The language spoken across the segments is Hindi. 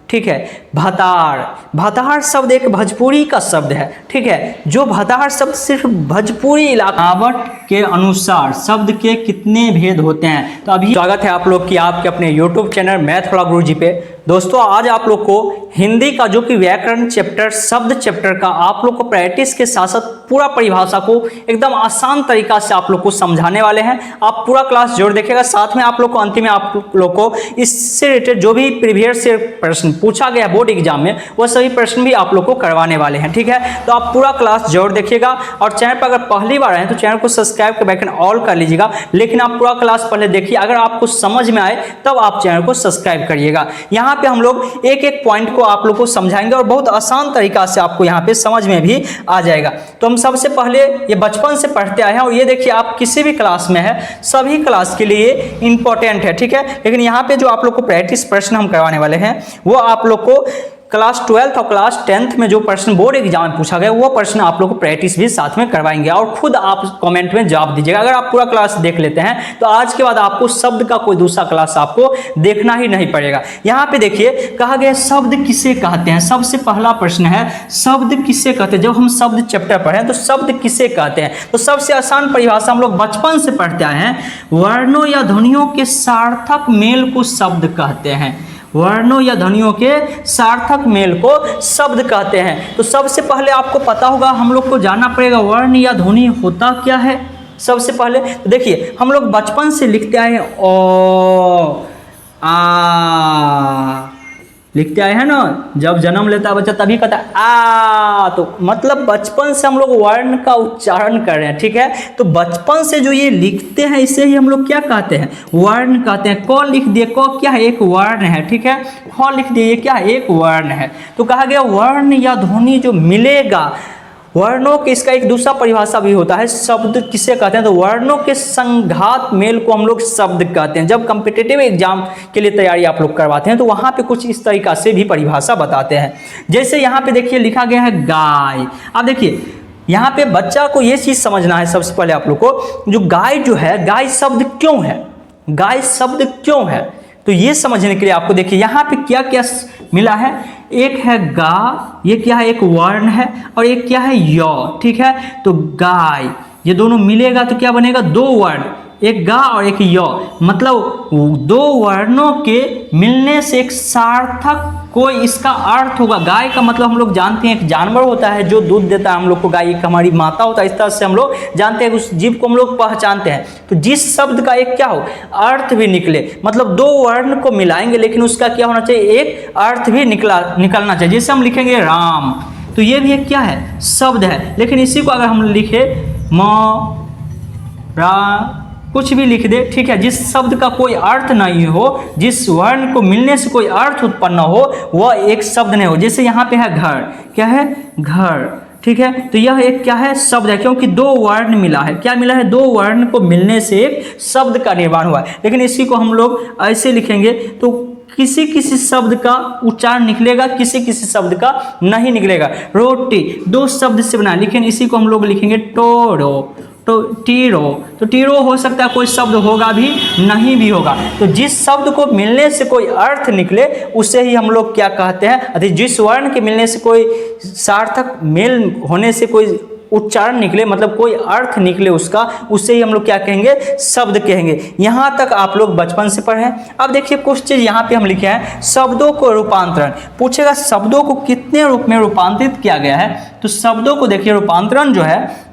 ठीक है। भतार, भतार शब्द एक भोजपुरी का शब्द है, ठीक है। जो भतार शब्द सिर्फ भोजपुरी इलाका के अनुसार शब्द के कितने भेद होते हैं। तो अभी स्वागत है आप लोग की आपके अपने YouTube चैनल मैथ वाला गुरुजी पे। दोस्तों आज आप लोग को हिंदी का जो कि व्याकरण चैप्टर, शब्द चैप्टर का आप लोग को प्रैक्टिस के साथ साथ पूरा परिभाषा को एकदम आसान तरीका से आप लोग को समझाने वाले हैं। आप पूरा क्लास जरूर देखिएगा। साथ में आप लोग को अंतिम में आप लोग को इससे रिलेटेड जो भी प्रीवियस से प्रश्न पूछा गया बोर्ड एग्जाम में वह सभी प्रश्न भी आप लोग को करवाने वाले हैं, ठीक है। तो आप पूरा क्लास जरूर देखिएगा और चैनल पर अगर पहली बार आए तो चैनल को सब्सक्राइब कर बेल ऑल कर लीजिएगा। लेकिन आप पूरा क्लास पहले देखिए, अगर आपको समझ में आए तब आप चैनल को सब्सक्राइब करिएगा। यहाँ पे हम लोग एक एक पॉइंट को आप लोग को समझाएंगे और बहुत आसान तरीका से आपको यहाँ पे समझ में भी आ जाएगा। तो हम सबसे पहले ये बचपन से पढ़ते आए हैं और ये देखिए आप किसी भी क्लास में है, सभी क्लास के लिए इंपॉर्टेंट है, ठीक है। लेकिन यहाँ पे जो आप लोग को प्रैक्टिस प्रश्न हम करवाने वाले हैं वो आप लोग को क्लास 12 और क्लास 10 में जो प्रश्न बोर्ड एग्जाम में पूछा गया वो प्रश्न आप लोग को प्रैक्टिस भी साथ में करवाएंगे और खुद आप कमेंट में जवाब दीजिएगा। अगर आप पूरा क्लास देख लेते हैं तो आज के बाद आपको शब्द का कोई दूसरा क्लास आपको देखना ही नहीं पड़ेगा। यहाँ पे देखिए कहा गया शब्द किसे कहते हैं। सबसे पहला प्रश्न है शब्द किसे कहते हैं। जब हम शब्द चैप्टर पढ़ें तो शब्द किसे कहते हैं, तो सबसे आसान परिभाषा हम लोग बचपन से पढ़ते आए हैं, वर्णों या ध्वनियों के सार्थक मेल को शब्द कहते हैं। वर्णों या ध्वनियों के सार्थक मेल को शब्द कहते हैं। तो सबसे पहले आपको पता होगा, हम लोग को जानना पड़ेगा वर्ण या ध्वनि होता क्या है। सबसे पहले तो देखिए हम लोग बचपन से लिखते आए हैं ओ आ लिखते आए हैं ना। जब जन्म लेता है बच्चा तभी कहता है आ, तो मतलब बचपन से हम लोग वर्ण का उच्चारण कर रहे हैं, ठीक है। तो बचपन से जो ये लिखते हैं इसे ही हम लोग क्या कहते हैं, वर्ण कहते हैं। क लिख दिए, क क्या है, एक वर्ण है, ठीक है। ख लिख दिए, ये क्या है, एक वर्ण है। तो कहा गया वर्ण या ध्वनि जो मिलेगा, वर्णों के इसका एक दूसरा परिभाषा भी होता है, शब्द किसे कहते हैं। तो वर्णों के संघात मेल को हम लोग शब्द कहते हैं। जब कॉम्पिटिटिव एग्जाम के लिए तैयारी आप लोग करवाते हैं तो वहां पे कुछ इस तरीका से भी परिभाषा बताते हैं। जैसे यहाँ पे देखिए लिखा गया है गाय। अब देखिए यहाँ पे बच्चा को ये चीज समझना है सबसे पहले आप लोग को, जो गाय जो है, गाय शब्द क्यों है, गाय शब्द क्यों है, तो ये समझने के लिए आपको देखिए यहाँ पे क्या क्या मिला है। एक है गा, ये क्या है, एक वर्ण है, और एक क्या है य, ठीक है। तो गाय ये दोनों मिलेगा तो क्या बनेगा, दो वर्ण, एक गा और एक य, मतलब दो वर्णों के मिलने से एक सार्थक कोई इसका अर्थ होगा। गाय का मतलब हम लोग जानते हैं एक जानवर होता है जो दूध देता है हम लोग को, गाय एक हमारी माता होता है। इस तरह से हम लोग जानते हैं, उस जीव को हम लोग पहचानते हैं। तो जिस शब्द का एक क्या हो, अर्थ भी निकले, मतलब दो वर्ण को मिलाएंगे लेकिन उसका क्या होना चाहिए, एक अर्थ भी निकलना चाहिए। जैसे हम लिखेंगे राम, तो ये भी एक क्या है, शब्द है। लेकिन इसी को अगर हम लिखे म रा कुछ भी लिख दे, ठीक है, जिस शब्द का कोई अर्थ नहीं हो, जिस वर्ण को मिलने से कोई अर्थ उत्पन्न हो, वह एक शब्द नहीं हो। जैसे यहाँ पे है घर, क्या है, घर, ठीक है। तो यह एक क्या है, शब्द है, क्योंकि दो वर्ण मिला है। क्या मिला है, दो वर्ण को मिलने से एक शब्द का निर्माण हुआ है। लेकिन इसी को हम लोग ऐसे लिखेंगे तो किसी किसी शब्द का उच्चारण निकलेगा, किसी किसी शब्द का नहीं निकलेगा। रोटी दो शब्द से बना, लेकिन इसी को हम लोग लिखेंगे टोरो, तो टीरो, तो टीरो हो सकता है कोई शब्द होगा भी, नहीं भी होगा। तो जिस शब्द को मिलने से कोई अर्थ निकले उसे ही हम लोग क्या कहते हैं, अर्थात जिस वर्ण के मिलने से कोई सार्थक मेल होने से कोई उच्चारण निकले, मतलब कोई अर्थ निकले उसका, उसे ही हम लोग क्या कहेंगे, शब्द कहेंगे। यहाँ तक आप लोग बचपन से पढ़े हैं। अब देखिए कुछ चीज यहाँ पे हम लिखे हैं, शब्दों को रूपांतरण पूछेगा, शब्दों को कितने रूप में रूपांतरित किया गया है। तो शब्दों को देखिए रूपांतरण जो है,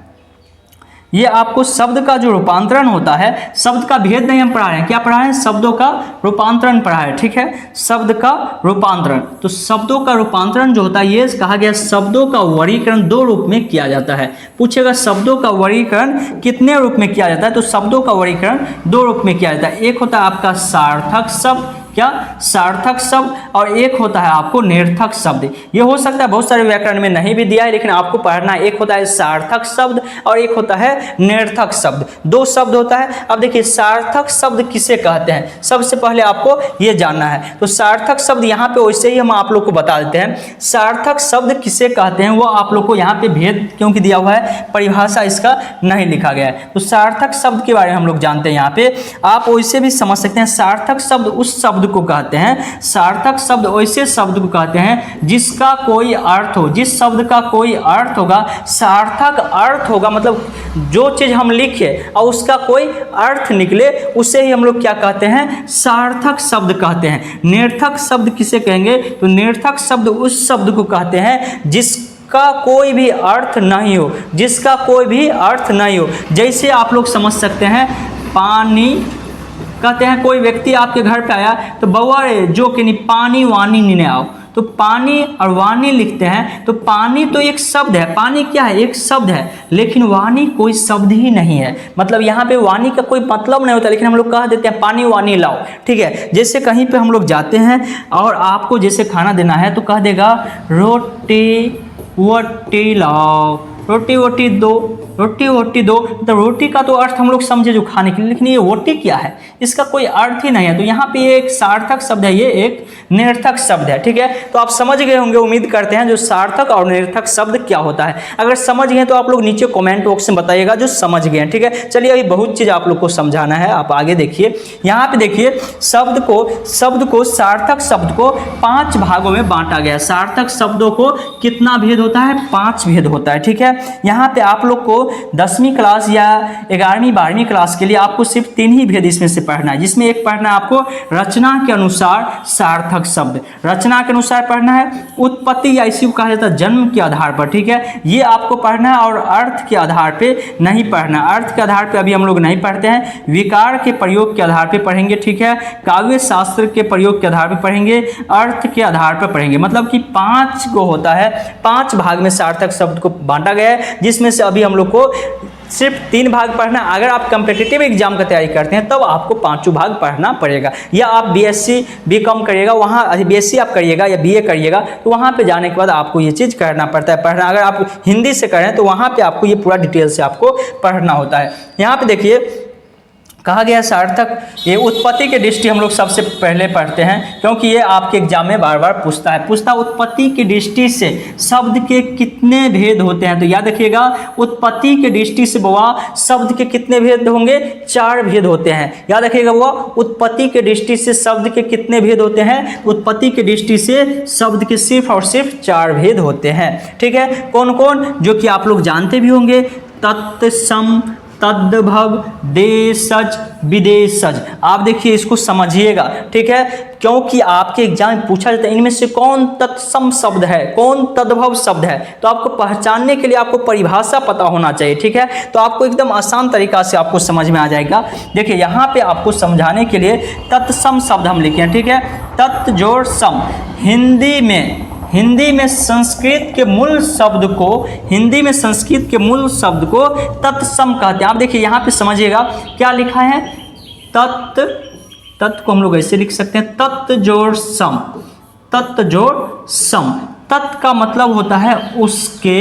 ये आपको शब्द का जो रूपांतरण होता है, शब्द का भेद नहीं हम पढ़ा रहे हैं, क्या पढ़ा रहे हैं, शब्दों का रूपांतरण पढ़ा है, ठीक है। शब्द का रूपांतरण, तो शब्दों का रूपांतरण जो होता है, ये कहा गया शब्दों का वर्गीकरण दो रूप में किया जाता है। पूछेगा शब्दों का वर्गीकरण कितने रूप में किया जाता है, तो शब्दों का वर्गीकरण दो रूप में किया जाता है। एक होता है आपका सार्थक शब्द, क्या, सार्थक शब्द, और एक होता है आपको निरर्थक शब्द। ये हो सकता है बहुत सारे व्याकरण में नहीं भी दिया है, लेकिन आपको पढ़ना है। एक होता है सार्थक शब्द और एक होता है निरर्थक शब्द, दो शब्द होता है। अब देखिए सार्थक शब्द किसे कहते हैं, सबसे पहले आपको ये जानना है। तो सार्थक शब्द यहाँ पे वैसे ही हम आप लोग को बता देते हैं, सार्थक शब्द किसे कहते हैं वो आप लोग को यहाँ पे भेद क्योंकि दिया हुआ है, परिभाषा इसका नहीं लिखा गया है। तो सार्थक शब्द के बारे में हम लोग जानते हैं। यहाँ पे आप वैसे भी समझ सकते हैं, सार्थक शब्द उस शब्द शब्द को कहते हैं, सार्थक शब्द वैसे शब्द को कहते हैं जिसका कोई अर्थ हो, जिस शब्द का कोई अर्थ होगा, सार्थक अर्थ होगा, मतलब जो चीज़ हम लिखे और उसका कोई अर्थ निकले उसे ही हम लोग क्या कहते हैं, सार्थक शब्द कहते हैं। निरर्थक शब्द किसे कहेंगे, तो निरर्थक शब्द उस शब्द को कहते हैं जिसका कोई भी अर्थ नहीं हो, जिसका कोई भी अर्थ नहीं हो। जैसे आप लोग समझ सकते हैं, पानी कहते हैं, कोई व्यक्ति आपके घर पे आया तो बउआ रे जो कि नहीं पानी वानी नहीं आओ, तो पानी और वाणी लिखते हैं, तो पानी तो एक शब्द है, पानी क्या है, एक शब्द है, लेकिन वाणी कोई शब्द ही नहीं है। मतलब यहाँ पे वाणी का कोई मतलब नहीं होता, लेकिन हम लोग कह देते हैं पानी वाणी लाओ, ठीक है। जैसे कहीं पे हम लोग जाते हैं और आपको जैसे खाना देना है तो कह देगा रोटी वोटी लाओ, रोटी वोटी दो, रोटी वोटी दो, तो रोटी का तो अर्थ हम लोग समझे जो खाने के लिए, लेकिन ये वोटी क्या है, इसका कोई अर्थ ही नहीं है। तो यहाँ पे ये एक सार्थक शब्द है, ये एक निरर्थक शब्द है, ठीक है। तो आप समझ गए होंगे, उम्मीद करते हैं, जो सार्थक और निरर्थक शब्द क्या होता है। अगर समझ गए तो आप लोग नीचे कमेंट बॉक्स में बताइएगा जो समझ गए हैं, ठीक है। चलिए अभी बहुत चीज़ आप लोग को समझाना है, आप आगे देखिए। यहाँ पे देखिए शब्द को सार्थक शब्द को 5 भागों में बांटा गया। सार्थक शब्दों को कितना भेद होता है, 5 भेद होता है, ठीक है। यहाँ पे आप लोग को 10वीं क्लास या 11वीं 12वीं क्लास के लिए आपको सिर्फ 3 ही भेद इसमें से पढ़ना है, जिसमें एक पढ़ना है आपको रचना के अनुसार सार्थक शब्द, रचना के अनुसार पढ़ना है, उत्पत्ति या इसी को कहा जाता है जन्म के आधार पर, ठीक है, ये आपको पढ़ना है। और अर्थ के आधार पे नहीं पढ़ना, अर्थ के आधार पे अभी हम लोग नहीं पढ़ते हैं, विकार के प्रयोग के आधार पे पढ़ेंगे, ठीक है, काव्य शास्त्र के प्रयोग के आधार पे पढ़ेंगे, अर्थ के आधार पर पढ़ेंगे। मतलब कि 5 को होता है, 5 भाग में सार्थक शब्द को बांटा गया है, जिसमें से अभी हम लोग को सिर्फ 3 भाग पढ़ना। अगर आप कम्पिटिटिव एग्जाम का तैयारी करते हैं तब आपको 5 भाग पढ़ना पड़ेगा, या आप बीएससी बीकॉम करिएगा, वहाँ बीएससी आप करिएगा या बीए करिएगा तो वहाँ पे जाने के बाद आपको ये चीज़ करना पड़ता है पढ़ना। अगर आप हिंदी से करें तो वहाँ पे आपको ये पूरा डिटेल से आपको पढ़ना होता है। यहाँ पे देखिए कहा गया सार्थक, ये उत्पत्ति के दृष्टि हम लोग सबसे पहले पढ़ते हैं, क्योंकि ये आपके एग्जाम में बार बार पूछता है उत्पत्ति की दृष्टि से शब्द के कितने भेद होते हैं। तो याद रखिएगा, उत्पत्ति के दृष्टि से बुआ शब्द के कितने भेद होंगे, 4 भेद होते हैं। याद रखिएगा बुआ, उत्पत्ति के दृष्टि से शब्द के कितने भेद होते हैं, उत्पत्ति की दृष्टि से शब्द के सिर्फ और सिर्फ 4 भेद होते हैं, ठीक है। कौन कौन, जो कि आप लोग जानते भी होंगे, तत्सम, तद्भव, देशज, विदेशज। आप देखिए इसको समझिएगा, ठीक है, क्योंकि आपके एग्जाम में पूछा जाता है इनमें से कौन तत्सम शब्द है, कौन तद्भव शब्द है। तो आपको पहचानने के लिए आपको परिभाषा पता होना चाहिए, ठीक है। तो आपको एकदम आसान तरीका से आपको समझ में आ जाएगा। देखिए यहाँ पे आपको समझाने के लिए तत्सम शब्द हम लिखे हैं, ठीक है, तत् जोड़ सम। हिंदी में संस्कृत के मूल शब्द को, हिंदी में संस्कृत के मूल शब्द को तत्सम कहते हैं। आप देखिए यहाँ पे समझिएगा क्या लिखा है, तत् को हम लोग ऐसे लिख सकते हैं, तत् जोड़ सम, तत् जोड़ सम। तत् का मतलब होता है उसके,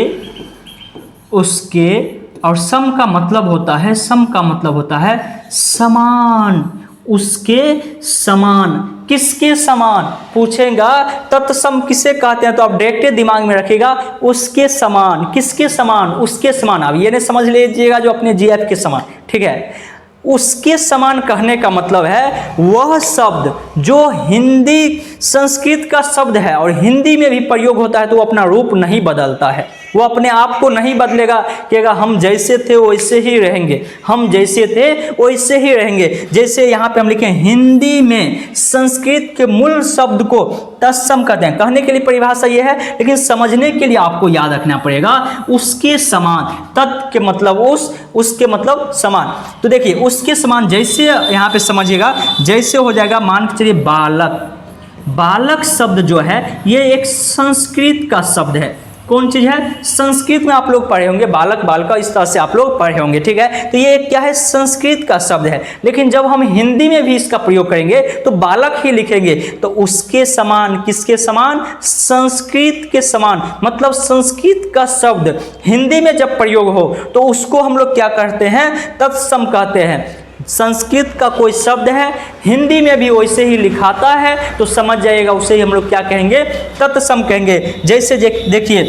और सम का मतलब होता है, सम का मतलब होता है समान, उसके समान। किसके समान पूछेगा, तत्सम किसे कहते हैं, तो आप डायरेक्ट दिमाग में रखिएगा उसके समान। किसके समान, उसके समान। अब ये नहीं समझ लीजिएगा जो अपने जीएफ के समान, ठीक है। उसके समान कहने का मतलब है वह शब्द जो हिंदी संस्कृत का शब्द है और हिंदी में भी प्रयोग होता है, तो वो अपना रूप नहीं बदलता है, वो अपने आप को नहीं बदलेगा कि अगर हम जैसे थे वैसे ही रहेंगे, हम जैसे थे वैसे ही रहेंगे। जैसे यहाँ पे हम लिखे हिंदी में संस्कृत के मूल शब्द को तत्सम कहते हैं। कहने के लिए परिभाषा ये है, लेकिन समझने के लिए आपको याद रखना पड़ेगा उसके समान। तत् के मतलब उसके मतलब समान। तो देखिए उसके समान जैसे यहाँ पे समझिएगा, जैसे हो जाएगा मान के चलिए बालक। बालक शब्द जो है ये एक संस्कृत का शब्द है। कौन चीज़ है, संस्कृत में आप लोग पढ़े होंगे, बालक बालिका इस तरह से आप लोग पढ़े होंगे, ठीक है। तो ये क्या है, संस्कृत का शब्द है, लेकिन जब हम हिंदी में भी इसका प्रयोग करेंगे तो बालक ही लिखेंगे। तो उसके समान, किसके समान, संस्कृत के समान। मतलब संस्कृत का शब्द हिंदी में जब प्रयोग हो तो उसको हम लोग क्या कहते हैं, तत्सम कहते हैं। संस्कृत का कोई शब्द है हिंदी में भी वैसे ही लिखाता है तो समझ जाइएगा उसे ही हम लोग क्या कहेंगे, तत्सम कहेंगे। जैसे देखिए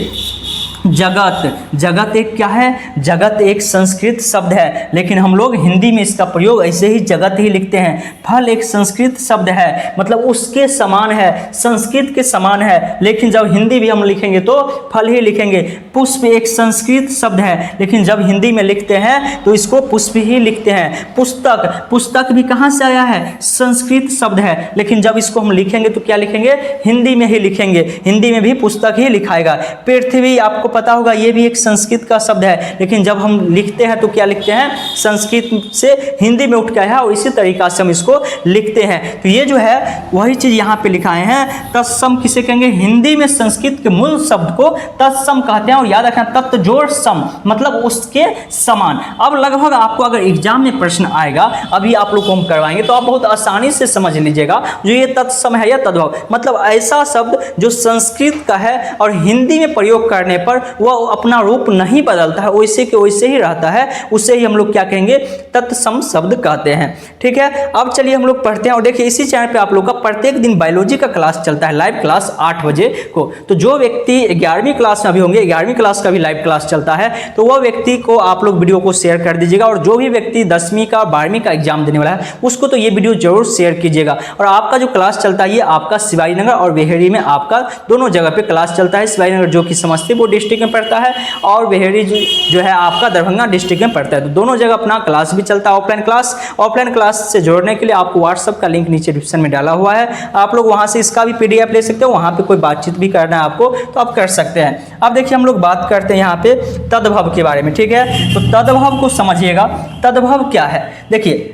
जगत। जगत एक क्या है? जगत एक संस्कृत शब्द है, लेकिन हम लोग हिंदी में इसका प्रयोग ऐसे ही जगत ही लिखते हैं। फल एक संस्कृत शब्द है, मतलब उसके समान है, संस्कृत के समान है, लेकिन जब हिंदी भी हम लिखेंगे तो फल ही लिखेंगे। पुष्प एक संस्कृत शब्द है, लेकिन जब हिंदी में लिखते हैं तो इसको पुष्प ही लिखते हैं। पुस्तक, पुस्तक भी कहाँ से आया है? संस्कृत शब्द है, लेकिन जब इसको हम लिखेंगे तो क्या लिखेंगे? हिंदी में ही लिखेंगे, हिंदी में भी पुस्तक ही लिखाएगा। पृथ्वी आपको पता होगा ये भी एक संस्कृत का शब्द है, लेकिन जब हम लिखते हैं तो क्या लिखते हैं? संस्कृत से हिंदी में उठ के आया और इसी तरीका से हम इसको लिखते हैं। तो ये जो है वही चीज़ यहाँ पे लिखाए हैं। तत्सम किसे कहेंगे? हिंदी में संस्कृत के मूल शब्द को तत्सम कहते हैं, और याद रखना तत् जोड़ सम मतलब उसके समान। अब लगभग आपको अगर एग्जाम में प्रश्न आएगा, अभी आप लोग को हम करवाएंगे तो आप बहुत आसानी से समझ लीजिएगा जो ये तत्सम है या तद्भव, मतलब ऐसा शब्द जो संस्कृत का है और हिंदी में प्रयोग करने पर वह अपना रूप नहीं बदलता है, वैसे के वैसे ही रहता है, उसे ही हम लोग क्या कहेंगे? तत्सम शब्द कहते हैं। ठीक है, अब चलिए हम लोग पढ़ते हैं। और देखिए इसी चैनल पे आप लोग का प्रत्येक दिन बायोलॉजी का क्लास चलता है, लाइव क्लास 8 बजे को। तो जो व्यक्ति 11वीं क्लास में अभी होंगे, 11वीं क्लास का भी लाइव क्लास चलता है, तो वह व्यक्ति को आप लोग वीडियो को शेयर कर दीजिएगा। और जो भी व्यक्ति 10वीं का 12वीं का एग्जाम देने वाला है उसको तो ये वीडियो जरूर शेयर कीजिएगा। और आपका जो क्लास चलता है ये आपका शिवाजीनगर और बेहेरी में आपका दोनों जगह पे क्लास चलता है। शिवाजीनगर जो कि समस्तीपुर डिस्ट्रिक्ट में पड़ता है और बेहेरी जो है आपका दरभंगा डिस्ट्रिक्ट में पड़ता है। तो दोनों जगह अपना क्लास भी चलता है, ऑफलाइन क्लास। ऑफलाइन क्लास से जोड़ने के लिए आपको व्हाट्सअप का लिंक नीचे डिस्क्रिप्शन में डाला हुआ है, आप लोग वहां से इसका भी PDF ले सकते हो। वहां पे कोई बातचीत भी करना है आपको तो आप कर सकते हैं। अब देखिए हम लोग बात करते हैं यहाँ पे तद्भव के बारे में। ठीक है, तो तद्भव को समझिएगा। तद्भव क्या है? देखिए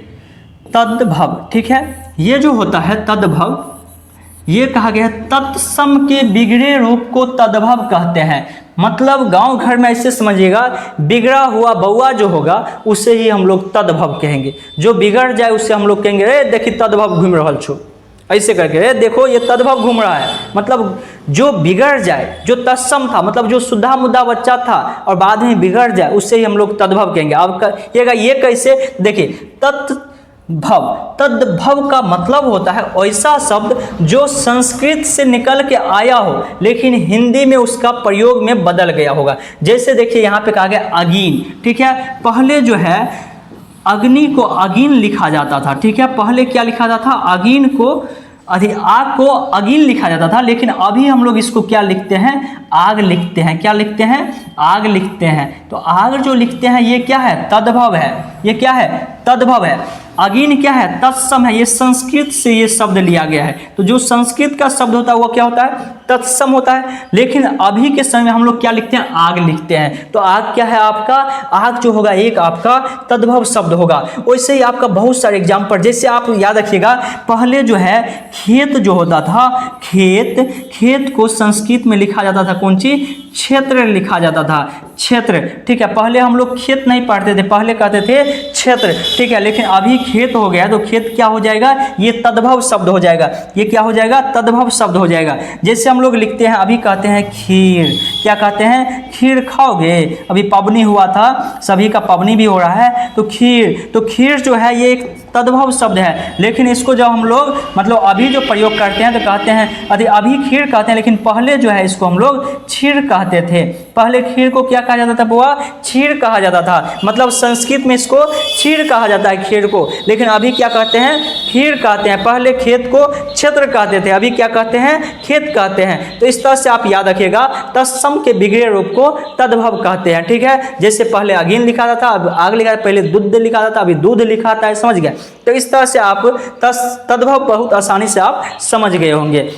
तद्भव, ठीक है, ये जो होता है तद्भव, ये कहा गया है तत्सम के बिगड़े रूप को तद्भव कहते हैं। मतलब गांव घर में ऐसे समझिएगा, बिगड़ा हुआ बौआ जो होगा उसे ही हम लोग तद्भव कहेंगे। जो बिगड़ जाए उसे हम लोग कहेंगे रे देखिए तद्भव घूम रहल छो, ऐसे करके रे देखो ये तद्भव घूम रहा है। मतलब जो बिगड़ जाए, जो तत्सम था, मतलब जो सुधा मुद्दा बच्चा था और बाद में बिगड़ जाए, उससे ही हम लोग तद्भव कहेंगे। अब ये कैसे? देखिए तद्भव, तद्भव का मतलब होता है ऐसा शब्द जो संस्कृत से निकल के आया हो लेकिन हिंदी में उसका प्रयोग में बदल गया होगा। जैसे देखिए यहाँ पे कहा गया अगीन। ठीक है, पहले जो है अग्नि को अगीन लिखा जाता था। ठीक है, पहले क्या लिखा जाता था? अगीन को आग को अगीन लिखा जाता था, लेकिन अभी हम लोग इसको क्या लिखते हैं? आग लिखते हैं। क्या लिखते हैं? आग लिखते हैं। तो आग जो लिखते हैं ये क्या है? तद्भव है। ये क्या है? तद्भव है। अगीन क्या है? तत्सम है। ये संस्कृत से ये शब्द लिया गया है। तो जो संस्कृत का शब्द होता है वो क्या होता है? तत्सम होता है। लेकिन अभी के समय में हम लोग क्या लिखते हैं? आग लिखते हैं। तो आग क्या है आपका? आग जो होगा एक आपका तद्भव शब्द होगा। वैसे ही आपका बहुत सारे एग्जाम्पल, जैसे आप याद रखिएगा पहले जो है खेत जो होता था, खेत को संस्कृत में लिखा जाता था कौन चीज? क्षेत्र लिखा जाता था, क्षेत्र। ठीक है, पहले हम लोग खेत नहीं पढ़ते थे, पहले कहते थे क्षेत्र। ठीक है, लेकिन अभी खेत हो गया तो खेत क्या हो जाएगा? ये तद्भव शब्द हो जाएगा। ये क्या हो जाएगा? तद्भव शब्द हो जाएगा। जैसे हम लोग लिखते हैं, अभी कहते हैं खीर। क्या कहते हैं? खीर खाओगे? अभी पबनी हुआ था, सभी का पबनी भी हो रहा है, तो खीर। तो खीर जो है ये एक तद्भव शब्द है, लेकिन इसको जब हम लोग मतलब अभी जो प्रयोग करते हैं तो कहते हैं अभी खीर कहते हैं, लेकिन पहले जो है इसको हम लोग क्षीर कहते थे। पहले खीर को क्या कहा जाता था बुआ? क्षीर कहा जाता था। मतलब संस्कृत में इसको क्षीर कहा जाता है खीर को, लेकिन अभी क्या कहते हैं? खीर कहते हैं। पहले खेत को क्षेत्र कहते थे, अभी क्या कहते हैं? खेत कहते हैं। तो इस तरह से आप याद रखिएगा, तत्सम के बिगड़े रूप को तद्भव कहते हैं। ठीक है, जैसे पहले अगीन लिखा जाता था, अब आग लिखा, पहले दूध लिखा जाता, अभी दूध लिखा था, समझ गए? तो इस तरह से आप तद्भव बहुत आसानी से आप समझ गए होंगे।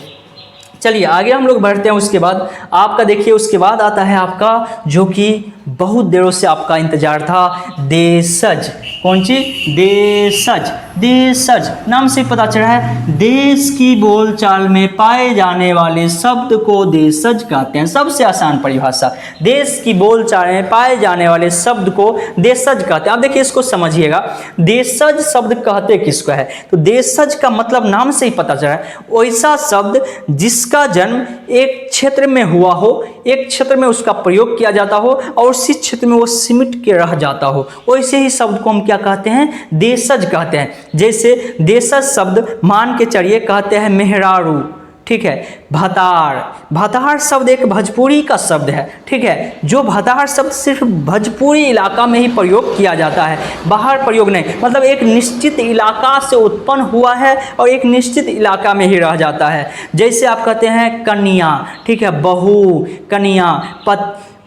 चलिए आगे हम लोग बढ़ते हैं। उसके बाद आपका देखिए, उसके बाद आता है आपका जो कि बहुत देरों से आपका इंतजार था, देशज। कौन सी? देशज। देशज नाम से पता चल रहा है देश की बोलचाल में पाए जाने वाले शब्द को देशज कहते हैं। सबसे आसान परिभाषा, देश की बोलचाल में पाए जाने वाले शब्द को देशज कहते हैं। अब देखिए इसको समझिएगा, देशज शब्द कहते किसको है? तो देशज का मतलब नाम से ही पता चल रहा है ऐसा शब्द जिसका जन्म एक क्षेत्र में हुआ हो, एक क्षेत्र में उसका प्रयोग किया जाता हो और उसी क्षेत्र में वो सिमट के रह जाता हो, वैसे ही शब्द को हम क्या कहते हैं? देशज कहते हैं। जैसे देशज शब्द मान के चलिए कहते हैं मेहरारू। ठीक है। भतार, भतार शब्द एक भोजपुरी का शब्द है, ठीक है। जो भतार शब्द सिर्फ भोजपुरी इलाका में ही प्रयोग किया जाता है, बाहर प्रयोग नहीं। मतलब एक निश्चित इलाका से उत्पन्न हुआ है और एक निश्चित इलाका में ही रह जाता है। जैसे आप कहते हैं कन्या, ठीक है, बहू, कन्या,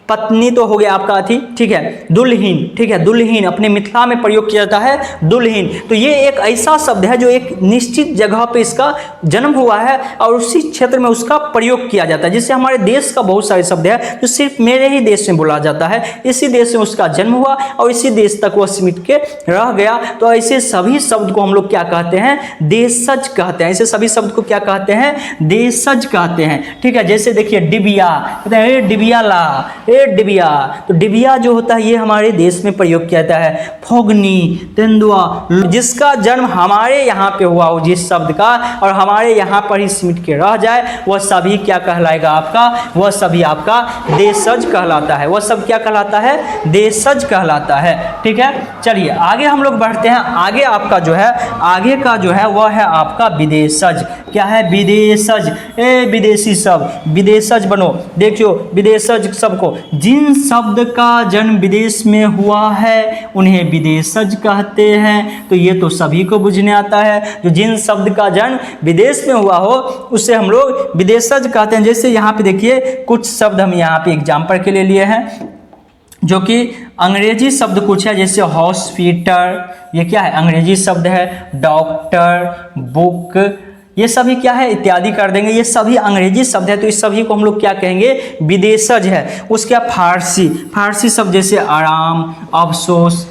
पत्नी तो हो गया आपका अथी, ठीक है, दुल्हीन, ठीक है, दुल्हीन अपने मिथिला में प्रयोग किया जाता है दुल्हीन। तो ये एक ऐसा शब्द है जो एक निश्चित जगह पे इसका जन्म हुआ है और उसी क्षेत्र में उसका प्रयोग किया जाता है। जैसे हमारे देश का बहुत सारे शब्द है जो सिर्फ मेरे ही देश में बोला जाता है, इसी देश में उसका जन्म हुआ और इसी देश तक वह सिमट के रह गया। तो ऐसे सभी शब्द को हम लोग क्या कहते हैं, देशज कहते हैं। ऐसे सभी शब्द को क्या कहते हैं, देशज कहते हैं, ठीक है। जैसे देखिए डिबिया, कहते हैं डिबिया ला, डिबिया, तो डिबिया जो होता है ये हमारे देश में प्रयोग किया जाता है। फोगनी, तेंदुआ, जिसका जन्म हमारे यहाँ पे हुआ हो जिस शब्द का और हमारे यहाँ पर ही सिमट के रह जाए वह सभी क्या कहलाएगा आपका, वह सभी आपका देशज कहलाता है। वह सब क्या कहलाता है, देशज कहलाता है, ठीक है। चलिए आगे हम लोग बढ़ते हैं। आगे आपका जो है, आगे का जो है वह है आपका विदेशज। क्या है, विदेशज, विदेशी शब्द, विदेशज बनो। देखियो विदेशज सबको, जिन शब्द का जन्म विदेश में हुआ है उन्हें विदेशज कहते हैं। तो ये तो सभी को बुझने आता है, जो जिन शब्द का जन्म विदेश में हुआ हो उसे हम लोग विदेशज कहते हैं। जैसे यहाँ पे देखिए कुछ शब्द हम यहाँ पे एग्जाम्पल के लिए लिए हैं जो कि अंग्रेजी शब्द कुछ है। जैसे हॉस्पिटल, ये क्या है, अंग्रेजी शब्द है। डॉक्टर, बुक, ये सभी क्या है, इत्यादि कर देंगे। ये सभी अंग्रेजी शब्द है, तो इस सभी को हम लोग क्या कहेंगे, विदेशज है। उसके बाद फारसी, फारसी शब्द जैसे आराम, अफसोस,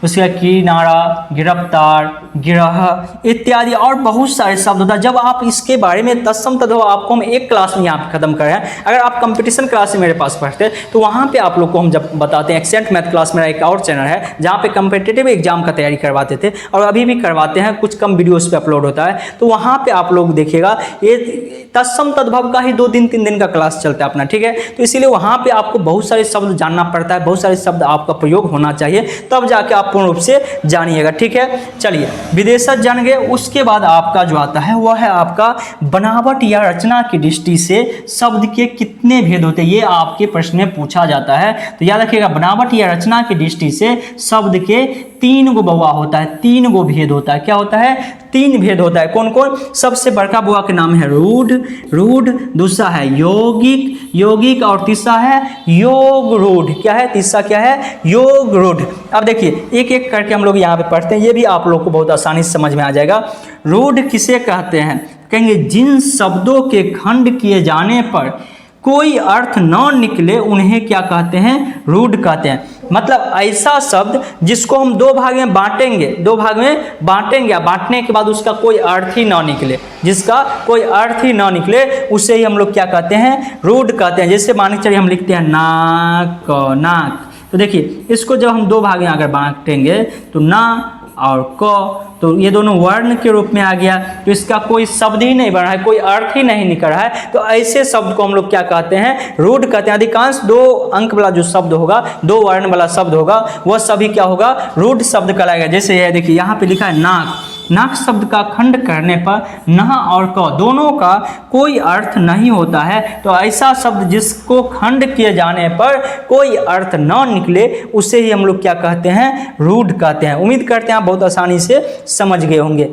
उसके बाद किनारा, गिरफ्तार, गिरह इत्यादि और बहुत सारे शब्द होता है। जब आप इसके बारे में तत्सम तद्भव आपको हम एक क्लास में यहाँ पे खत्म कर रहे हैं। अगर आप कंपटीशन क्लास में मेरे पास पढ़ते तो वहाँ पे आप लोग को हम जब बताते हैं, एक्सेंट मैथ क्लास मेरा एक और चैनल है जहाँ पे कंपिटिटिव एग्जाम का तैयारी करवाते थे और अभी भी करवाते हैं, कुछ कम वीडियोज़ पे अपलोड होता है। तो वहाँ पर आप लोग देखिएगा ये तत्सम तद्भव का ही 2-3 दिन का क्लास चलता है अपना, ठीक है। तो इसीलिए वहाँ पर आपको बहुत सारे शब्द जानना पड़ता है, बहुत सारे शब्द आपका प्रयोग होना चाहिए, तब जाके आप पूर्ण रूप से जानिएगा, ठीक है। चलिए विदेशज जान गए। उसके बाद आपका जो आता है वह है आपका बनावट या रचना की दृष्टि से शब्द के कितने भेद होते हैं, ये आपके प्रश्न में पूछा जाता है। तो याद रखिएगा बनावट या रचना की दृष्टि से शब्द के 3 गो बउआ होता है, 3 गो भेद होता है। क्या होता है, 3 भेद होता है। कौन कौन, सबसे बड़का बुआ के नाम है रूढ़, रूढ़, दूसरा है यौगिक, यौगिक, और तीसरा है योग रूढ़। क्या है, तीसरा क्या है, योग रूढ़। अब देखिए एक एक करके हम लोग यहाँ पे पढ़ते हैं, ये भी आप लोग को बहुत आसानी से समझ में आ जाएगा। रूढ़ किसे कहते हैं, कहेंगे जिन शब्दों के खंड किए जाने पर कोई अर्थ न निकले उन्हें क्या कहते हैं, रूढ़ कहते हैं। मतलब ऐसा शब्द जिसको हम 2 भाग में बांटेंगे, 2 भाग में बांटेंगे, बांटने के बाद उसका कोई अर्थ ही ना निकले, जिसका कोई अर्थ ही ना निकले उसे ही हम लोग क्या कहते हैं, रूढ़ कहते हैं। जैसे मान के चलिए हम लिखते हैं नाक, नाक, तो देखिए इसको जब हम 2 भाग में अगर बांटेंगे तो ना और क, तो ये दोनों वर्ण के रूप में आ गया, तो इसका कोई शब्द ही नहीं बन रहा है, कोई अर्थ ही नहीं निकल रहा है। तो ऐसे शब्द को हम लोग क्या कहते हैं, रूढ़ कहते हैं। अधिकांश 2 अंक वाला जो शब्द होगा, 2 वर्ण वाला शब्द होगा, वह सभी क्या होगा, रूढ़ शब्द कहलाएगा। जैसे ये देखिए यहाँ पे लिखा है नाक, नाक शब्द का खंड करने पर न और क दोनों का कोई अर्थ नहीं होता है। तो ऐसा शब्द जिसको खंड किए जाने पर कोई अर्थ न निकले उसे ही हम लोग क्या कहते हैं, रूढ़ कहते हैं। उम्मीद करते हैं आप बहुत आसानी से समझ गए होंगे।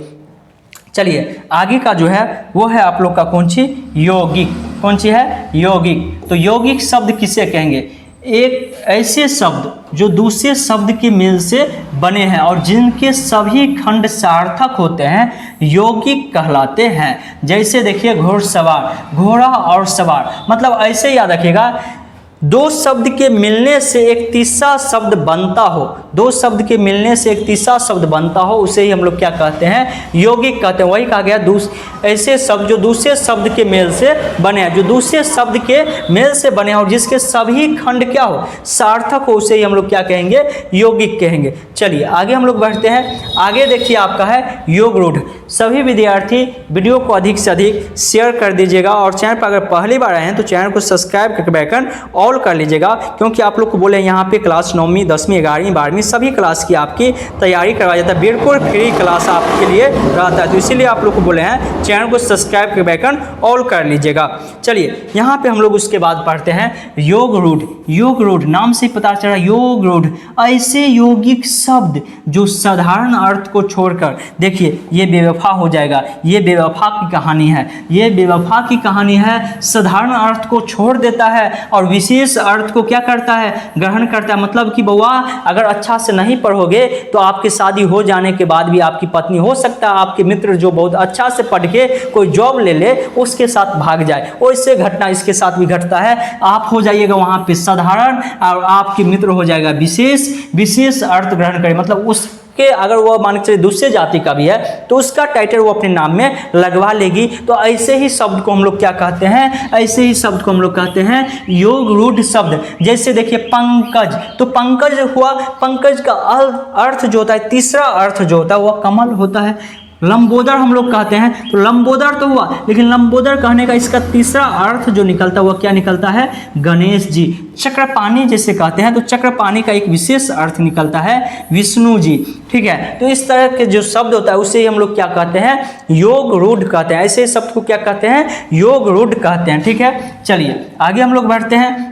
चलिए आगे का जो है वो है आप लोग का कौन सी, यौगिक। कौन सी है, यौगिक। तो यौगिक शब्द किसे कहेंगे, एक ऐसे शब्द जो दूसरे शब्द के मेल से बने हैं और जिनके सभी खंड सार्थक होते हैं यौगिक कहलाते हैं। जैसे देखिए घोड़सवार, घोड़ा और सवार, मतलब ऐसे याद रखिएगा 2 शब्द के मिलने से एक तीसरा शब्द बनता हो, 2 शब्द के मिलने से एक तीसरा शब्द बनता हो उसे ही हम लोग क्या कहते हैं, यौगिक कहते हैं। वही कहा गया ऐसे शब्द जो दूसरे शब्द के मेल से बने हैं, जो दूसरे शब्द के मेल से बने और जिसके सभी खंड क्या हो, सार्थक हो, उसे ही हम लोग क्या कहेंगे, यौगिक कहेंगे। चलिए आगे हम लोग बढ़ते हैं। आगे देखिए आपका है योग रूढ़। सभी विद्यार्थी वीडियो को अधिक से अधिक शेयर कर दीजिएगा और चैनल पर अगर पहली बार आए हैं तो चैनल को सब्सक्राइब करके बेल आइकन और ऑल कर लीजिएगा, क्योंकि आप लोग को बोले यहाँ पे क्लास 9वीं 10वीं 11वीं 12वीं सभी क्लास की आपकी तैयारी करवाया जाता है, बिल्कुल फ्री क्लास आपके लिए रहता है। तो इसीलिए आप लोग को बोले हैं चैनल को सब्सक्राइब के बैकन ऑल कर लीजिएगा। चलिए यहाँ पे हम लोग उसके बाद पढ़ते हैं योग रूढ़। योग रूढ़ नाम से पता चला, योग रूढ़ ऐसे यौगिक शब्द जो साधारण अर्थ को छोड़कर, देखिए ये बेवफा हो जाएगा, ये बेवफा की कहानी है, ये बेवफा की कहानी है, साधारण अर्थ को छोड़ देता है और विशेष अर्थ को क्या करता है, ग्रहण करता है। मतलब कि बउआ अगर अच्छा से नहीं पढ़ोगे तो आपकी शादी हो जाने के बाद भी आपकी पत्नी हो सकता है आपके मित्र जो बहुत अच्छा से पढ़ के कोई जॉब ले ले उसके साथ भाग जाए, और इससे घटना इसके साथ भी घटता है। आप हो जाइएगा वहां पे साधारण और आपके मित्र हो जाएगा विशेष। विशेष अर्थ ग्रहण करें मतलब उसके अगर वो मान के चलिए दूसरे जाति का भी है तो उसका टाइटल वो अपने नाम में लगवा लेगी। तो ऐसे ही शब्द को हम लोग क्या कहते हैं, ऐसे ही शब्द को हम लोग कहते हैं योग रूढ़ शब्द। जैसे देखिए पंकज, तो पंकज हुआ, पंकज का अर्थ जो होता है, तीसरा अर्थ जो होता है वह कमल होता है। लंबोदर हम लोग कहते हैं, तो लंबोदर तो हुआ, लेकिन लंबोदर कहने का इसका तीसरा अर्थ जो निकलता है वह क्या निकलता है, गणेश जी। चक्रपाणी जैसे कहते हैं तो चक्रपाणी का एक विशेष अर्थ निकलता है विष्णु जी। ठीक है, तो इस तरह के जो शब्द होता है उसे ही हम लोग क्या कहते हैं, योग रूढ़ कहते हैं। ऐसे शब्द को क्या कहते हैं, योग रूढ़ कहते हैं। ठीक है, चलिए आगे हम लोग बढ़ते हैं।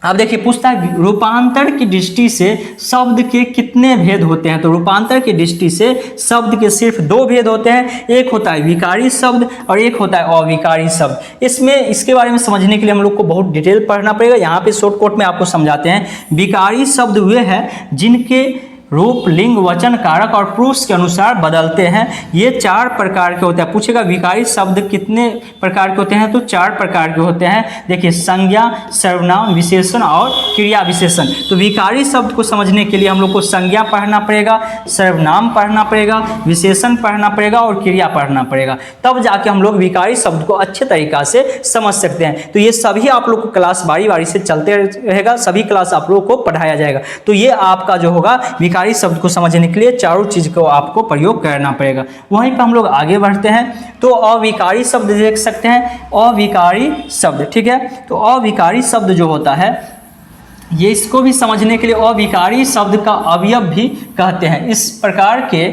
अब देखिए पूछता है रूपांतर की दृष्टि से शब्द के कितने भेद होते हैं। तो रूपांतर की दृष्टि से शब्द के सिर्फ दो भेद होते हैं, एक होता है विकारी शब्द और एक होता है अविकारी शब्द। इसके बारे में समझने के लिए हम लोग को बहुत डिटेल पढ़ना पड़ेगा। यहाँ पे शॉर्टकट में आपको समझाते हैं। विकारी शब्द वे हैं जिनके रूप, लिंग, वचन, कारक और पुरुष के अनुसार बदलते हैं। ये 4 प्रकार के होते हैं। पूछेगा विकारी शब्द कितने प्रकार के होते हैं, तो 4 प्रकार के होते हैं। देखिए संज्ञा, सर्वनाम, विशेषण और क्रिया विशेषण। तो विकारी शब्द को समझने के लिए हम लोग को संज्ञा पढ़ना पड़ेगा, सर्वनाम पढ़ना पड़ेगा, विशेषण पढ़ना पड़ेगा और क्रिया पढ़ना पड़ेगा, तब जाके हम लोग विकारी शब्द को अच्छे तरीका से समझ सकते हैं। तो ये सभी आप लोग को क्लास बारी बारी से चलते रहेगा, सभी क्लास आप लोग को पढ़ाया जाएगा। तो ये आपका जो होगा विकारी शब्द को समझने के लिए चारों चीज को आपको प्रयोग करना पड़ेगा। वहीं पर हम लोग आगे बढ़ते हैं। तो अविकारी शब्द देख सकते हैं, अविकारी शब्द। ठीक है, तो अविकारी शब्द जो होता है ये इसको भी समझने के लिए अविकारी शब्द का अवयव भी कहते हैं। इस प्रकार के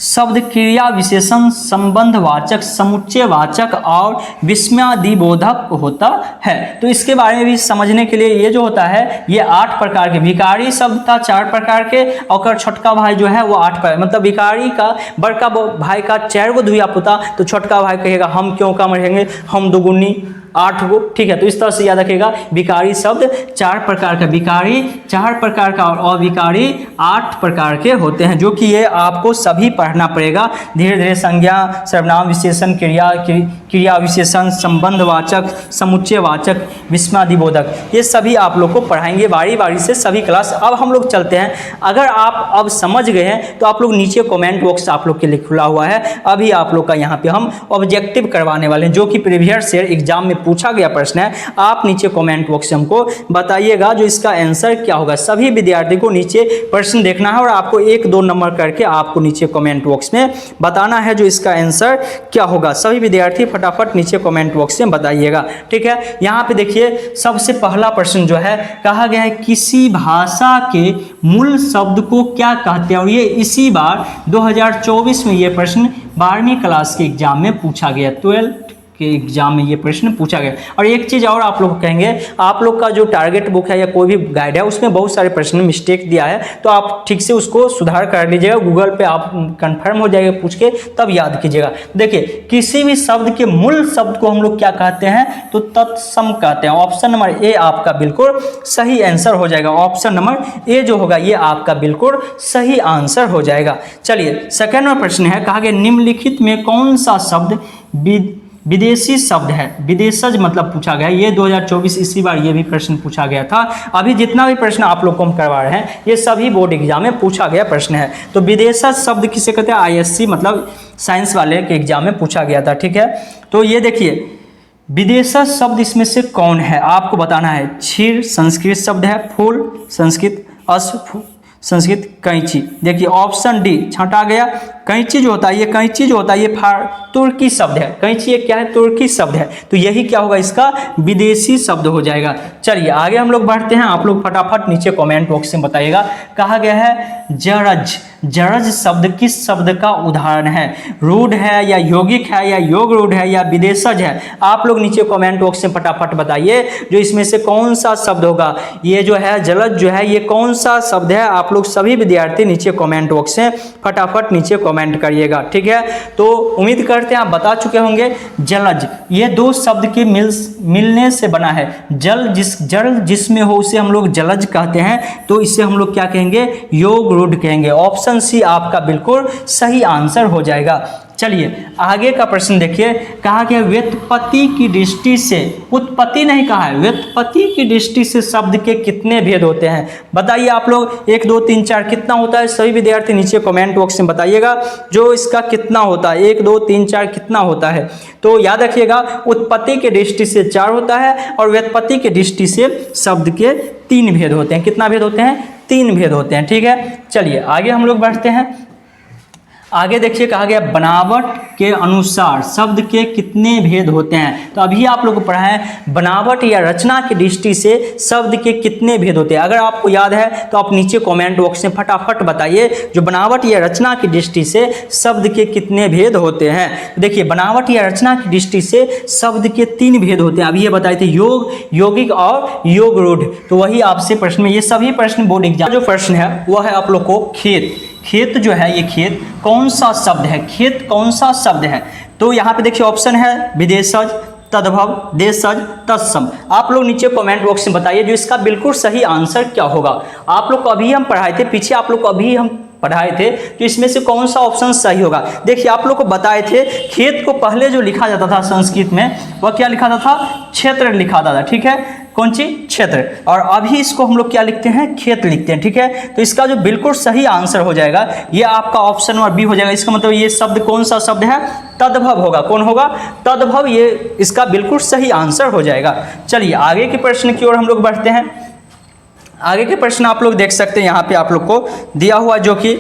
शब्द क्रिया विशेषण, संबंधवाचक, समुच्चयवाचक और विस्मयादिबोधक होता है। तो इसके बारे में भी समझने के लिए ये जो होता है ये 8 प्रकार के विकारी शब्द था, 4 प्रकार के, और छोटका भाई जो है वो 8 प्रकार, मतलब विकारी का बड़का भाई का 4 गो धुइया पुता, तो छोटका भाई कहेगा हम क्यों कम रहेंगे, हम दुगुनी 8 गो। ठीक है, तो इस तरह से याद रखिएगा। विकारी शब्द 4 प्रकार का, विकारी 4 प्रकार का और अविकारी 8 प्रकार के होते हैं, जो कि ये आपको सभी पढ़ना पड़ेगा धीरे धीरे। संज्ञा, सर्वनाम, विशेषण, क्रिया विशेषण, संबंधवाचक, समुच्चयवाचक, विस्मयादिबोधक, ये सभी आप लोग को पढ़ाएंगे बारी बारी से सभी क्लास। अब हम लोग चलते हैं। अगर आप अब समझ गए हैं तो आप लोग नीचे कमेंट बॉक्स आप लोग के लिए खुला हुआ है। अभी आप लोग का यहाँ पे हम ऑब्जेक्टिव करवाने वाले हैं, जो कि प्रीवियस ईयर एग्जाम में पूछा गया प्रश्न है। आप नीचे कमेंट बॉक्स में हमको बताइएगा जो इसका आंसर क्या होगा। सभी विद्यार्थी को नीचे प्रश्न देखना है और आपको 1-2 नंबर करके आपको नीचे कमेंट बॉक्स में बताना है जो इसका आंसर क्या होगा। सभी विद्यार्थी फटाफट नीचे कमेंट बॉक्स में बताइएगा। ठीक है, यहाँ पे देखिए सबसे पहला प्रश्न जो है कहा गया है किसी भाषा के मूल शब्द को क्या कहते हैं, और ये इसी बार 2024 में ये प्रश्न 12वीं क्लास के एग्जाम में पूछा गया, 12th के एग्जाम में ये प्रश्न पूछा गया। और एक चीज़ और आप लोग कहेंगे, आप लोग का जो टारगेट बुक है या कोई भी गाइड है उसमें बहुत सारे प्रश्न मिस्टेक दिया है, तो आप ठीक से उसको सुधार कर लीजिएगा। गूगल पे आप कंफर्म हो जाएगा पूछ के, तब याद कीजिएगा। देखिए किसी भी शब्द के मूल शब्द को हम लोग क्या कहते हैं, तो तत्सम कहते हैं। ऑप्शन नंबर ए आपका बिल्कुल सही आंसर हो जाएगा। ऑप्शन नंबर ए जो होगा ये आपका बिल्कुल सही आंसर हो जाएगा। चलिए सेकेंड प्रश्न है, कहा गया निम्नलिखित में कौन सा शब्द विदेशी शब्द है। विदेशज मतलब पूछा गया, ये 2024 इसी बार ये भी प्रश्न पूछा गया था। अभी जितना भी प्रश्न आप लोग को हम करवा रहे हैं ये सभी बोर्ड एग्जाम में पूछा गया प्रश्न है। तो विदेशज शब्द किसे कहते हैं, ISC मतलब साइंस वाले के एग्जाम में पूछा गया था। ठीक है, तो ये देखिए विदेशज शब्द इसमें से कौन है आपको बताना है। क्षीर संस्कृत शब्द है, फूल संस्कृत, अश्व संस्कृत, कैंची। देखिए ऑप्शन डी छटा गया, कैंची जो होता है, ये कैंची जो होता है ये तुर्की शब्द है। कैंची ये क्या है? तुर्की शब्द है। तो यही क्या होगा? इसका विदेशी शब्द हो जाएगा। चलिए आगे हम लोग बढ़ते हैं। आप लोग फटाफट नीचे कमेंट बॉक्स में बताइएगा। कहा गया है जरज। जरज शब्द किस शब्द का उदाहरण है? रूढ़ है या यौगिक है या योग रूढ़ है या विदेशज है? आप लोग नीचे कमेंट बॉक्स में फटाफट बताइए जो इसमें से कौन सा शब्द होगा। ये जो है जलज जो है ये कौन सा शब्द है? आप लोग सभी विद्यार्थी नीचे कमेंट बॉक्स में फटाफट नीचे कमेंट करिएगा, ठीक है। तो उम्मीद करते हैं आप बता चुके होंगे। जलज ये दो शब्द के मिलने से बना है। जल जिसमें हो उसे हम लोग जलज कहते हैं। तो इसे हम लोग क्या कहेंगे? योग रूढ़ कहेंगे। ऑप्शन सी आपका बिल्कुल सही आंसर हो जाएगा। चलिए आगे का प्रश्न देखिए। कहा गया व्युत्पत्ति की दृष्टि से, उत्पत्ति नहीं कहा है, व्युत्पत्ति की दृष्टि से शब्द के कितने भेद होते हैं? बताइए आप लोग 1 2 3 4 कितना होता है? सभी विद्यार्थी नीचे कमेंट बॉक्स में बताइएगा जो इसका कितना होता है। 1 2 3 4 कितना होता है? तो याद रखिएगा उत्पत्ति के दृष्टि से 4 होता है और व्युत्पत्ति के दृष्टि से शब्द के 3 भेद होते हैं। कितना भेद होते हैं? 3 भेद होते हैं, ठीक है। चलिए आगे हम लोग बढ़ते हैं। आगे देखिए कहा गया बनावट के अनुसार शब्द के कितने भेद होते हैं? तो अभी आप लोग को पढ़ा है बनावट या रचना की दृष्टि से शब्द के कितने भेद होते हैं। अगर आपको याद है तो आप नीचे कमेंट बॉक्स में फटाफट बताइए जो बनावट या रचना की दृष्टि से शब्द के कितने भेद होते हैं। देखिए बनावट या रचना की दृष्टि से शब्द के 3 भेद होते हैं। अभी ये बताए थे योग, यौगिक और योग रूढ़। तो वही आपसे प्रश्न में, ये सभी प्रश्न बोर्ड एग्जाम जो प्रश्न है वह है आप लोग को खेत। खेत जो है ये खेत कौन सा शब्द है? खेत कौन सा शब्द है? तो यहाँ पे देखिए ऑप्शन है विदेशज, तद्भव, देशज, तत्सम। आप लोग नीचे कमेंट बॉक्स में बताइए जो इसका बिल्कुल सही आंसर क्या होगा। आप लोग को अभी हम पढ़ाए थे, पीछे आप लोग को अभी हम पढ़ाए थे, तो इसमें से कौन सा ऑप्शन सही होगा? देखिए आप लोग को बताए थे खेत को पहले जो लिखा जाता था संस्कृत में वह क्या लिखा जाता था? क्षेत्र लिखा जाता था, ठीक है। कौन सी? क्षेत्र। और अभी इसको हम लोग क्या लिखते हैं? खेत लिखते हैं, ठीक है। तो इसका जो बिल्कुल सही आंसर हो जाएगा ये आपका ऑप्शन नंबर बी हो जाएगा। इसका मतलब ये शब्द कौन सा शब्द है? तद्भव होगा। कौन होगा? तद्भव। ये इसका बिल्कुल सही आंसर हो जाएगा। चलिए आगे के प्रश्न की ओर हम लोग बढ़ते हैं। आगे के प्रश्न आप लोग देख सकते हैं यहाँ पे आप लोग को दिया हुआ, जो कि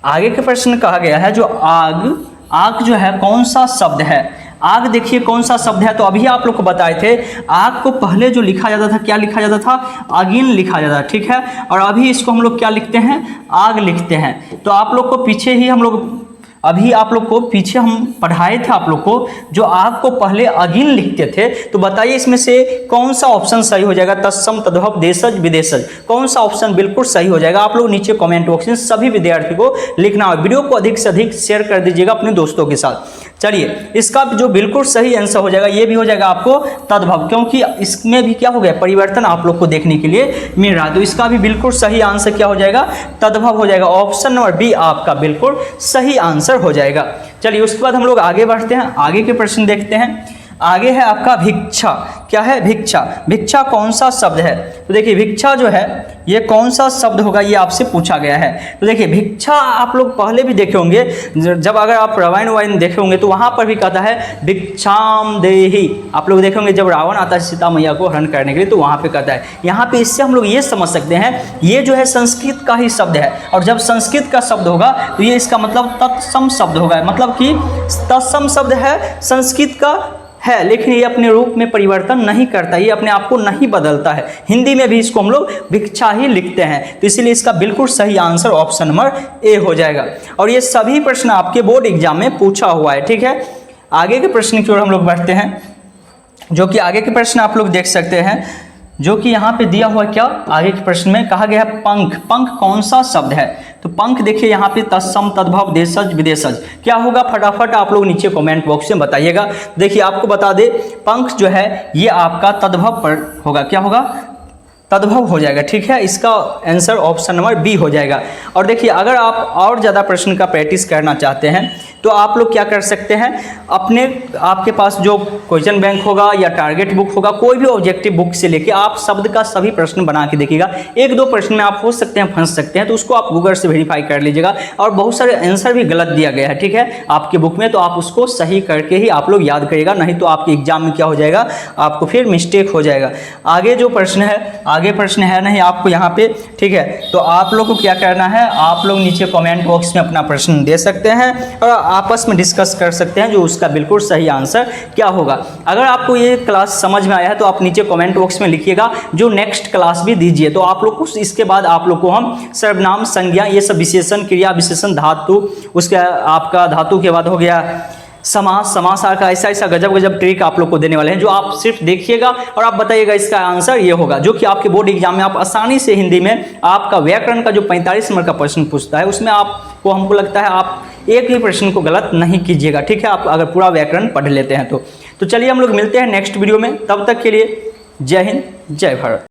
आगे के प्रश्न कहा गया है जो आग, आग जो है कौन सा शब्द है? आग देखिए कौन सा शब्द है। तो अभी आप लोग को बताए थे आग को पहले जो लिखा जाता था क्या लिखा जाता था? अगिन लिखा जाता था, ठीक है। और अभी इसको हम लोग क्या लिखते हैं? आग लिखते हैं। तो आप लोग को पीछे ही हम लोग अभी आप लोग को पीछे हम पढ़ाए थे आप लोग को जो आग को पहले अगिन लिखते थे। तो बताइए इसमें से कौन सा ऑप्शन सही हो जाएगा? तत्सम, तद्भव, देशज, विदेशज, कौन सा ऑप्शन बिल्कुल सही हो जाएगा? आप लोग नीचे कमेंट बॉक्स में सभी विद्यार्थी को लिखना है। वीडियो को अधिक से अधिक शेयर कर दीजिएगा अपने दोस्तों के साथ। चलिए इसका जो बिल्कुल सही आंसर हो जाएगा ये भी हो जाएगा आपको तद्भव, क्योंकि इसमें भी क्या हो गया? परिवर्तन आप लोग को देखने के लिए मिल रहा है। तो इसका भी बिल्कुल सही आंसर क्या हो जाएगा? तद्भव हो जाएगा। ऑप्शन नंबर बी आपका बिल्कुल सही आंसर हो जाएगा। चलिए उसके बाद हम लोग आगे बढ़ते हैं। आगे के प्रश्न देखते हैं। आगे है आपका भिक्षा। क्या है? भिक्षा। भिक्षा कौन सा शब्द है? तो देखिए भिक्षा जो है ये कौन सा शब्द होगा ये आपसे पूछा गया है। तो देखिए भिक्षा आप लोग पहले भी देखे होंगे, जब अगर आप रामायण वायन देखे होंगे तो वहाँ पर भी कहता है भिक्षाम देहि। आप लोग देखे होंगे जब रावण आता है सीता मैया को हरण करने के लिए तो वहाँ पे कहता है। यहाँ पे इससे हम लोग ये समझ सकते हैं ये जो है संस्कृत का ही शब्द है, और जब संस्कृत का शब्द होगा तो ये इसका मतलब तत्सम शब्द होगा। मतलब कि तत्सम शब्द है, संस्कृत का है, लेकिन ये अपने रूप में परिवर्तन नहीं करता, ये अपने आप को नहीं बदलता है। हिंदी में भी इसको हम लोग भिक्षा ही लिखते हैं। तो इसीलिए इसका बिल्कुल सही आंसर ऑप्शन नंबर ए हो जाएगा। और ये सभी प्रश्न आपके बोर्ड एग्जाम में पूछा हुआ है, ठीक है। आगे के प्रश्न की ओर हम लोग बढ़ते हैं, जो कि आगे के प्रश्न आप लोग देख सकते हैं, जो कि यहाँ पे दिया हुआ क्या? आगे के प्रश्न में कहा गया है पंख। पंख कौन सा शब्द है? तो पंख देखिए यहाँ पे तत्सम, तद्भव, देशज, विदेशज क्या होगा? फटाफट आप लोग नीचे कमेंट बॉक्स में बताइएगा। देखिए आपको बता दे पंख जो है ये आपका तद्भव पर होगा। क्या होगा? तद्भव हो जाएगा, ठीक है। इसका आंसर ऑप्शन नंबर बी हो जाएगा। और देखिए अगर आप और ज़्यादा प्रश्न का प्रैक्टिस करना चाहते हैं तो आप लोग क्या कर सकते हैं, अपने आपके पास जो क्वेश्चन बैंक होगा या टारगेट बुक होगा, कोई भी ऑब्जेक्टिव बुक से लेके आप शब्द का सभी प्रश्न बना के देखिएगा। 1-2 प्रश्न में आप हो सकते हैं फंस सकते हैं, तो उसको आप गूगल से वेरीफाई कर लीजिएगा। और बहुत सारे आंसर भी गलत दिया गया है, ठीक है, आपके बुक में, तो आप उसको सही करके ही आप लोग याद करिएगा, नहीं तो आपके एग्जाम में क्या हो जाएगा? आपको फिर मिस्टेक हो जाएगा। आगे जो प्रश्न है आगे प्रश्न है नहीं आपको यहाँ पे, ठीक है। तो आप लोग को क्या करना है, आप लोग नीचे कमेंट बॉक्स में अपना प्रश्न दे सकते हैं और आपस में डिस्कस कर सकते हैं जो उसका बिल्कुल सही आंसर क्या होगा। अगर आपको ये क्लास समझ में आया है तो आप नीचे कमेंट बॉक्स में लिखिएगा, जो नेक्स्ट क्लास भी दीजिए। तो आप लोग को इसके बाद आप लोग को हम सर्वनाम, संज्ञा, ये सब विशेषण, क्रिया विशेषण, धातु, उसके आपका धातु के बाद हो गया समास, समासार का ऐसा गजब गजब ट्रिक आप लोग को देने वाले हैं, जो आप सिर्फ देखिएगा और आप बताइएगा इसका आंसर ये होगा, जो कि आपके बोर्ड एग्जाम में आप आसानी से हिंदी में आपका व्याकरण का जो 45 नंबर का प्रश्न पूछता है उसमें आपको, हमको लगता है आप एक भी प्रश्न को गलत नहीं कीजिएगा, ठीक है। आप अगर पूरा व्याकरण पढ़ लेते हैं तो चलिए हम लोग मिलते हैं नेक्स्ट वीडियो में, तब तक के लिए जय हिंद, जय भारत।